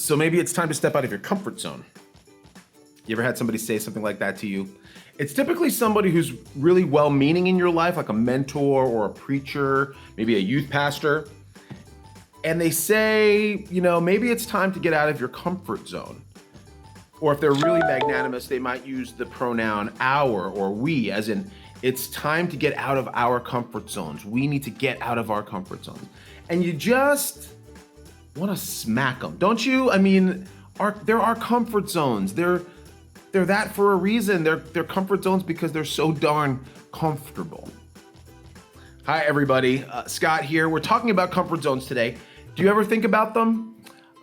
So maybe it's time to step out of your comfort zone. You ever had somebody say something like that to you? It's typically somebody who's really well-meaning in your life, like a mentor or a preacher, maybe a youth pastor. And they say, maybe it's time to get out of your comfort zone. Or if they're really magnanimous, they might use the pronoun our or we, as in, it's time to get out of our comfort zones. We need to get out of our comfort zones. And you just want to smack them, don't you? I mean, there are comfort zones. They're that for a reason. They're comfort zones because they're so darn comfortable. Hi, everybody. Scott here. We're talking about comfort zones today. Do you ever think about them?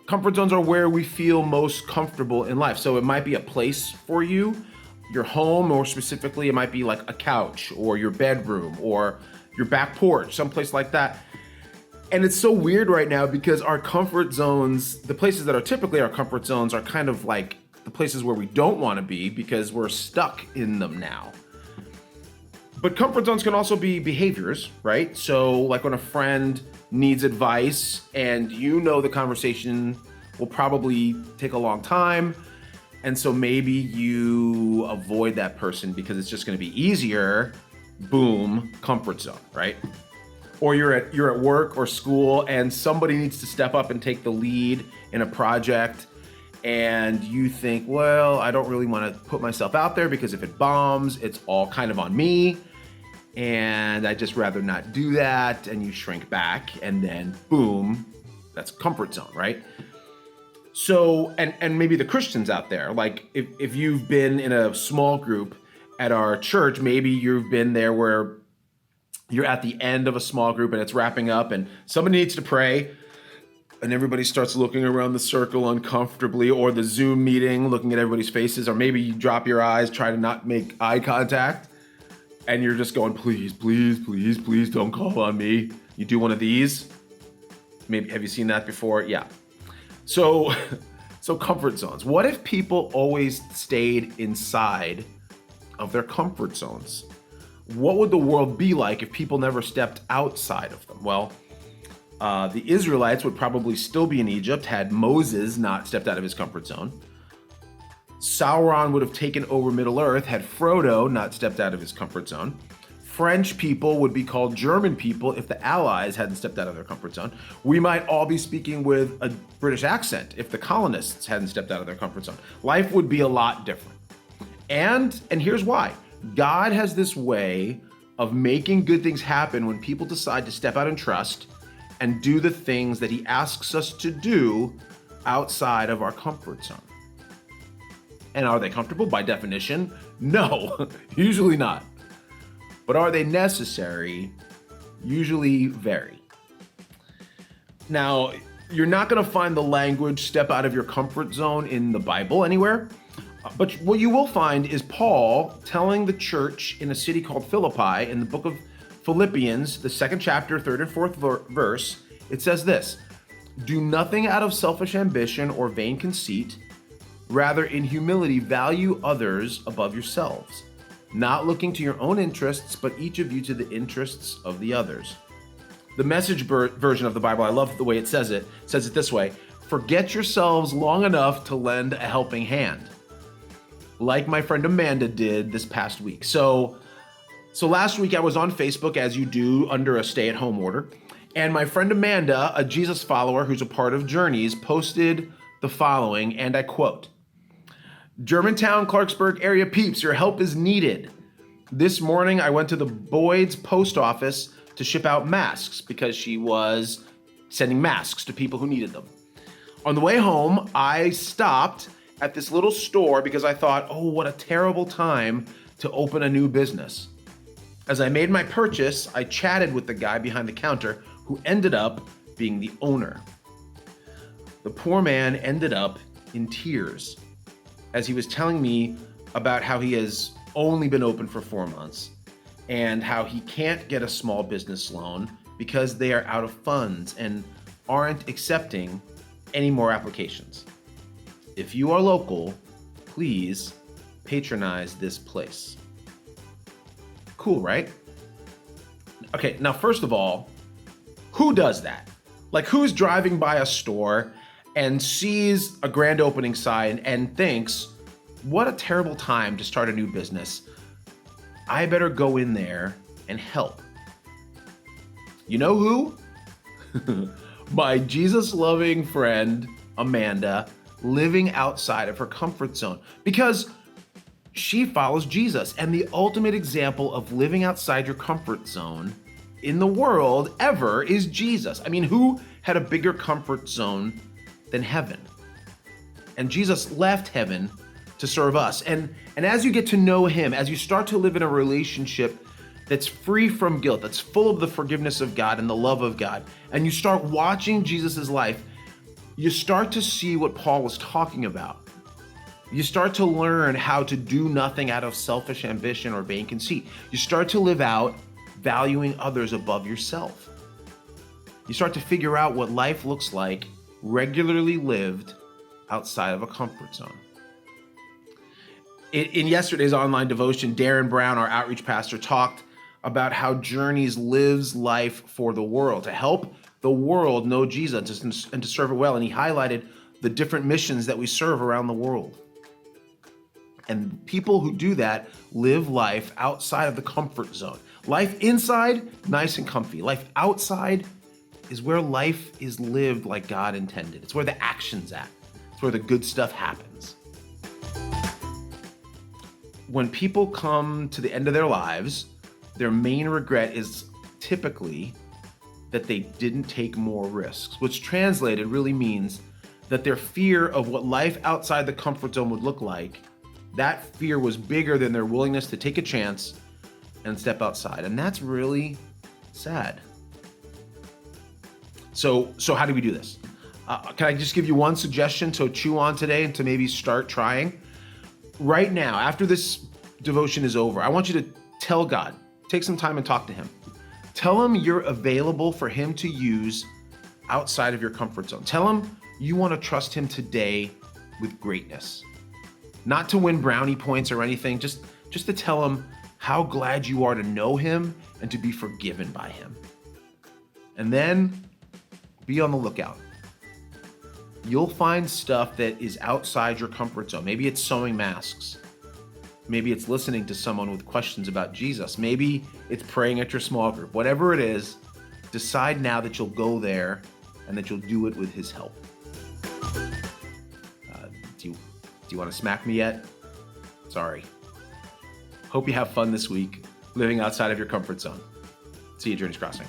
Comfort zones are where we feel most comfortable in life. So it might be a place for you, your home, or specifically it might be like a couch or your bedroom or your back porch, someplace like that. And it's so weird right now because our comfort zones, the places that are typically our comfort zones, are kind of like the places where we don't want to be because we're stuck in them now. But comfort zones can also be behaviors, right? So like when a friend needs advice and the conversation will probably take a long time. And so maybe you avoid that person because it's just going to be easier. Boom, comfort zone, right? Or you're at work or school and somebody needs to step up and take the lead in a project. And you think, well, I don't really want to put myself out there because if it bombs, it's all kind of on me. And I'd just rather not do that. And you shrink back and then boom, that's comfort zone, right? So, and maybe the Christians out there, like if you've been in a small group at our church, maybe you've been there where you're at the end of a small group and it's wrapping up and somebody needs to pray and everybody starts looking around the circle uncomfortably, or the Zoom meeting, looking at everybody's faces, or maybe you drop your eyes, try to not make eye contact. And you're just going, please, please, please, please don't call on me. You do one of these. Maybe, have you seen that before? Yeah. So comfort zones. What if people always stayed inside of their comfort zones? What would the world be like if people never stepped outside of them? Well, the Israelites would probably still be in Egypt had Moses not stepped out of his comfort zone. Sauron would have taken over Middle Earth had Frodo not stepped out of his comfort zone. French people would be called German people if the Allies hadn't stepped out of their comfort zone. We might all be speaking with a British accent if the colonists hadn't stepped out of their comfort zone. Life would be a lot different. And here's why. God has this way of making good things happen when people decide to step out in trust and do the things that he asks us to do outside of our comfort zone. And are they comfortable? By definition, no, usually not. But are they necessary? Usually very. Now, you're not going to find the language step out of your comfort zone in the Bible anywhere. But what you will find is Paul telling the church in a city called Philippi in the book of Philippians, the 2nd chapter, 3rd and 4th verse. It says this: do nothing out of selfish ambition or vain conceit. Rather, in humility, value others above yourselves, not looking to your own interests, but each of you to the interests of the others. The Message version of the Bible, I love the way it says it this way: forget yourselves long enough to lend a helping hand, like my friend Amanda did this past week. So last week I was on Facebook, as you do under a stay-at-home order, and my friend Amanda, a Jesus follower who's a part of Journeys, posted the following, and I quote, "Germantown, Clarksburg area peeps, your help is needed. This morning I went to the Boyd's post office to ship out masks because she was sending masks to people who needed them. On the way home, I stopped at this little store because I thought, oh, what a terrible time to open a new business. As I made my purchase, I chatted with the guy behind the counter who ended up being the owner. The poor man ended up in tears as he was telling me about how he has only been open for 4 months and how he can't get a small business loan because they are out of funds and aren't accepting any more applications. If you are local, please patronize this place." Cool, right? Okay, now first of all, who does that? Like, who's driving by a store and sees a grand opening sign and thinks, what a terrible time to start a new business. I better go in there and help. You know who? My Jesus-loving friend, Amanda, living outside of her comfort zone because she follows Jesus. And the ultimate example of living outside your comfort zone in the world ever is Jesus. I mean, who had a bigger comfort zone than heaven? And Jesus left heaven to serve us. And as you get to know him, as you start to live in a relationship that's free from guilt, that's full of the forgiveness of God and the love of God, and you start watching Jesus's life, you start to see what Paul was talking about. You start to learn how to do nothing out of selfish ambition or vain conceit. You start to live out valuing others above yourself. You start to figure out what life looks like regularly lived outside of a comfort zone. In yesterday's online devotion, Darren Brown, our outreach pastor, talked about how Journeys lives life for the world, to help the world know Jesus and to serve it well. And he highlighted the different missions that we serve around the world. And people who do that live life outside of the comfort zone. Life inside, nice and comfy. Life outside is where life is lived like God intended. It's where the action's at. It's where the good stuff happens. When people come to the end of their lives, their main regret is typically that they didn't take more risks, which translated really means that their fear of what life outside the comfort zone would look like, that fear was bigger than their willingness to take a chance and step outside. And that's really sad. So how do we do this? Can I just give you one suggestion to chew on today and to maybe start trying? Right now, after this devotion is over, I want you to tell God, take some time and talk to him. Tell him you're available for him to use outside of your comfort zone. Tell him you want to trust him today with greatness. Not to win brownie points or anything, just to tell him how glad you are to know him and to be forgiven by him. And then be on the lookout. You'll find stuff that is outside your comfort zone. Maybe it's sewing masks. Maybe it's listening to someone with questions about Jesus. Maybe it's praying at your small group. Whatever it is, decide now that you'll go there and that you'll do it with his help. Do you want to smack me yet? Sorry. Hope you have fun this week, living outside of your comfort zone. See you at Journeys Crossing.